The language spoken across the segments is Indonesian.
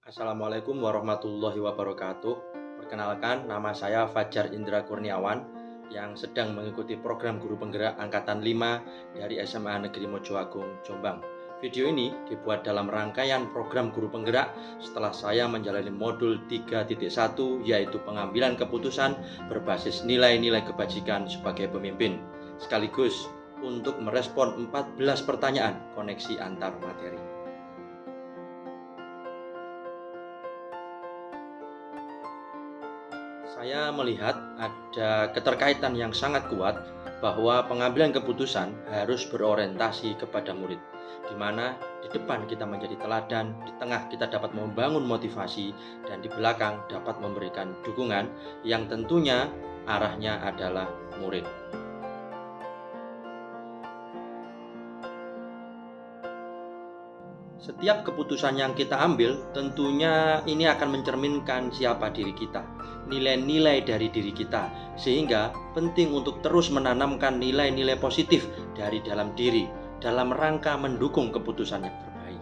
Assalamualaikum warahmatullahi wabarakatuh. Perkenalkan, nama saya Fajar Indra Kurniawan yang sedang mengikuti program Guru Penggerak Angkatan 5 dari SMA Negeri Mojoagung, Jombang. Video ini dibuat dalam rangkaian program Guru Penggerak setelah saya menjalani modul 3.1 yaitu pengambilan keputusan berbasis nilai-nilai kebajikan sebagai pemimpin, sekaligus untuk merespon 14 pertanyaan koneksi antar materi. Saya melihat ada keterkaitan yang sangat kuat bahwa pengambilan keputusan harus berorientasi kepada murid, di mana di depan kita menjadi teladan, di tengah kita dapat membangun motivasi, dan di belakang dapat memberikan dukungan yang tentunya arahnya adalah murid. Setiap keputusan yang kita ambil tentunya ini akan mencerminkan siapa diri kita, nilai-nilai dari diri kita, sehingga penting untuk terus menanamkan nilai-nilai positif dari dalam diri dalam rangka mendukung keputusan yang terbaik.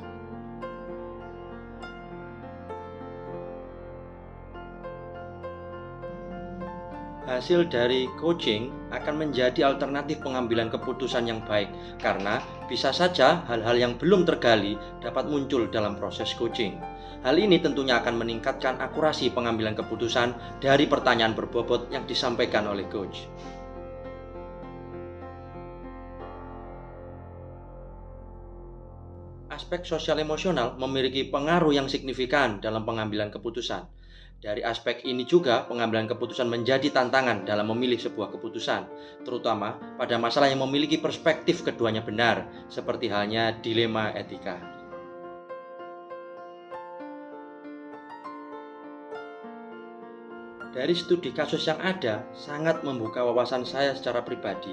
Hasil dari coaching akan menjadi alternatif pengambilan keputusan yang baik, karena bisa saja hal-hal yang belum tergali dapat muncul dalam proses coaching. Hal ini tentunya akan meningkatkan akurasi pengambilan keputusan dari pertanyaan berbobot yang disampaikan oleh coach. Aspek sosial emosional memiliki pengaruh yang signifikan dalam pengambilan keputusan. Dari aspek ini juga pengambilan keputusan menjadi tantangan dalam memilih sebuah keputusan, terutama pada masalah yang memiliki perspektif keduanya benar, seperti halnya dilema etika. Dari studi kasus yang ada, sangat membuka wawasan saya secara pribadi,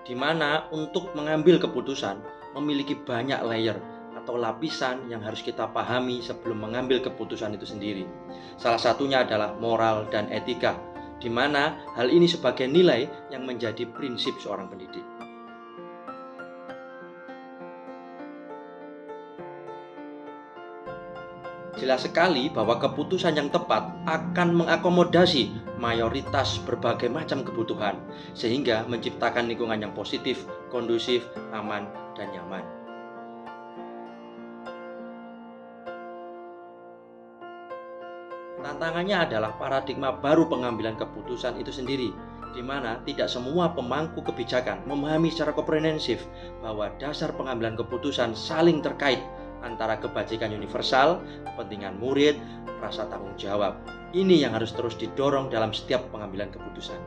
di mana untuk mengambil keputusan memiliki banyak layer atau lapisan yang harus kita pahami sebelum mengambil keputusan itu sendiri. Salah satunya adalah moral dan etika, di mana hal ini sebagai nilai yang menjadi prinsip seorang pendidik. Jelas sekali bahwa keputusan yang tepat akan mengakomodasi mayoritas berbagai macam kebutuhan, sehingga menciptakan lingkungan yang positif, kondusif, aman, dan nyaman. Tantangannya adalah paradigma baru pengambilan keputusan itu sendiri, di mana tidak semua pemangku kebijakan memahami secara komprehensif bahwa dasar pengambilan keputusan saling terkait antara kebajikan universal, kepentingan murid, rasa tanggung jawab. Ini yang harus terus didorong dalam setiap pengambilan keputusan.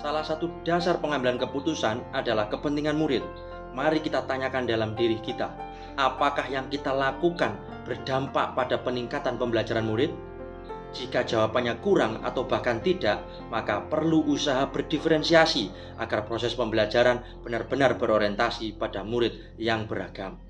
Salah satu dasar pengambilan keputusan adalah kepentingan murid. Mari kita tanyakan dalam diri kita, apakah yang kita lakukan berdampak pada peningkatan pembelajaran murid? Jika jawabannya kurang atau bahkan tidak, maka perlu usaha berdiferensiasi agar proses pembelajaran benar-benar berorientasi pada murid yang beragam.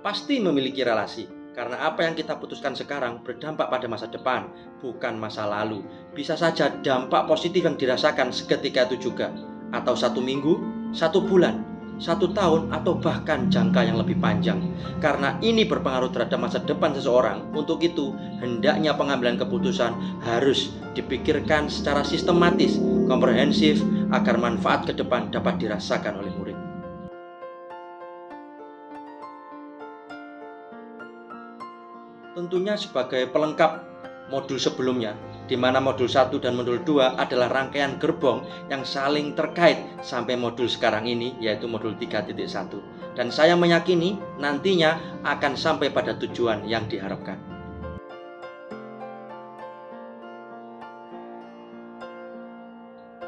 Pasti memiliki relasi, karena apa yang kita putuskan sekarang berdampak pada masa depan, bukan masa lalu. Bisa saja dampak positif yang dirasakan seketika itu juga, atau 1 minggu, 1 bulan, 1 tahun, atau bahkan jangka yang lebih panjang. Karena ini berpengaruh terhadap masa depan seseorang. Untuk itu, hendaknya pengambilan keputusan harus dipikirkan secara sistematis, komprehensif, agar manfaat ke depan dapat dirasakan oleh murid. Tentunya sebagai pelengkap modul sebelumnya, di mana modul 1 dan modul 2 adalah rangkaian gerbong yang saling terkait sampai modul sekarang ini, yaitu modul 3.1. Dan saya meyakini nantinya akan sampai pada tujuan yang diharapkan.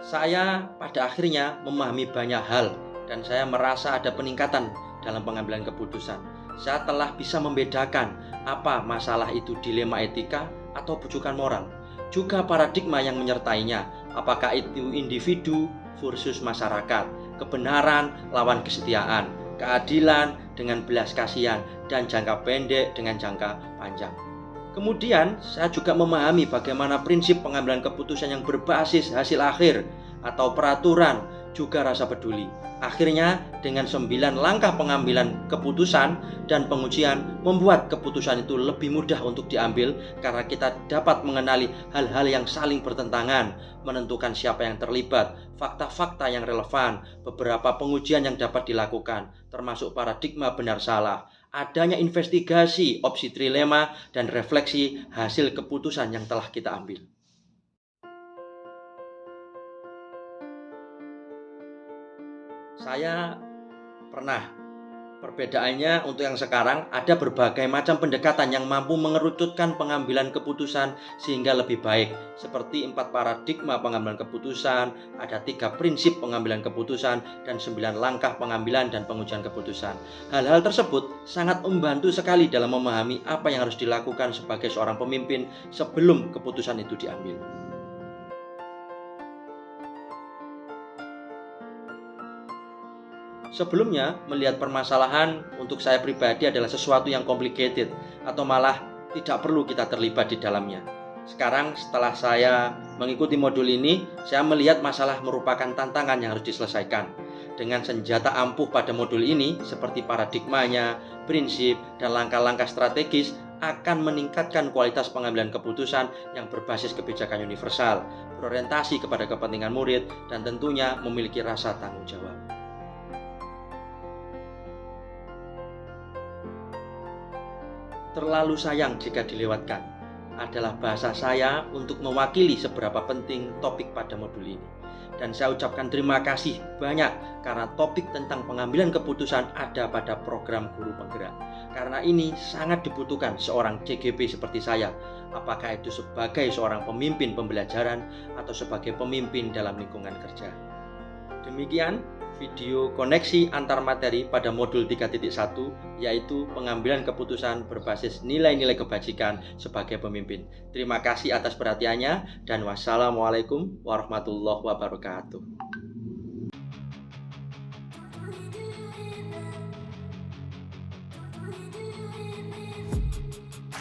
Saya pada akhirnya memahami banyak hal, dan saya merasa ada peningkatan dalam pengambilan keputusan. Saya telah bisa membedakan apa masalah itu dilema etika atau bujukan moral, juga paradigma yang menyertainya, apakah itu individu versus masyarakat, kebenaran lawan kesetiaan, keadilan dengan belas kasihan dan jangka pendek dengan jangka panjang. Kemudian, saya juga memahami bagaimana prinsip pengambilan keputusan yang berbasis hasil akhir atau peraturan juga rasa peduli. Akhirnya, dengan 9 langkah pengambilan keputusan dan pengujian membuat keputusan itu lebih mudah untuk diambil karena kita dapat mengenali hal-hal yang saling bertentangan, menentukan siapa yang terlibat, fakta-fakta yang relevan, beberapa pengujian yang dapat dilakukan, termasuk paradigma benar salah, adanya investigasi opsi trilema, dan refleksi hasil keputusan yang telah kita ambil. Saya pernah. Perbedaannya untuk yang sekarang ada berbagai macam pendekatan yang mampu mengerucutkan pengambilan keputusan sehingga lebih baik. Seperti 4 paradigma pengambilan keputusan, ada 3 prinsip pengambilan keputusan, dan 9 langkah pengambilan dan pengujian keputusan. Hal-hal tersebut sangat membantu sekali dalam memahami apa yang harus dilakukan sebagai seorang pemimpin sebelum keputusan itu diambil. Sebelumnya, melihat permasalahan untuk saya pribadi adalah sesuatu yang complicated atau malah tidak perlu kita terlibat di dalamnya. Sekarang setelah saya mengikuti modul ini, saya melihat masalah merupakan tantangan yang harus diselesaikan. Dengan senjata ampuh pada modul ini, seperti paradigmanya, prinsip, dan langkah-langkah strategis, akan meningkatkan kualitas pengambilan keputusan yang berbasis kebijakan universal, berorientasi kepada kepentingan murid, dan tentunya memiliki rasa tanggung jawab. Terlalu sayang jika dilewatkan adalah bahasa saya untuk mewakili seberapa penting topik pada modul ini. Dan saya ucapkan terima kasih banyak karena topik tentang pengambilan keputusan ada pada program Guru Penggerak. Karena ini sangat dibutuhkan seorang CGP seperti saya, apakah itu sebagai seorang pemimpin pembelajaran atau sebagai pemimpin dalam lingkungan kerja. Demikian video koneksi antar materi pada modul 3.1, yaitu pengambilan keputusan berbasis nilai-nilai kebajikan sebagai pemimpin. Terima kasih atas perhatiannya dan wassalamualaikum warahmatullahi wabarakatuh.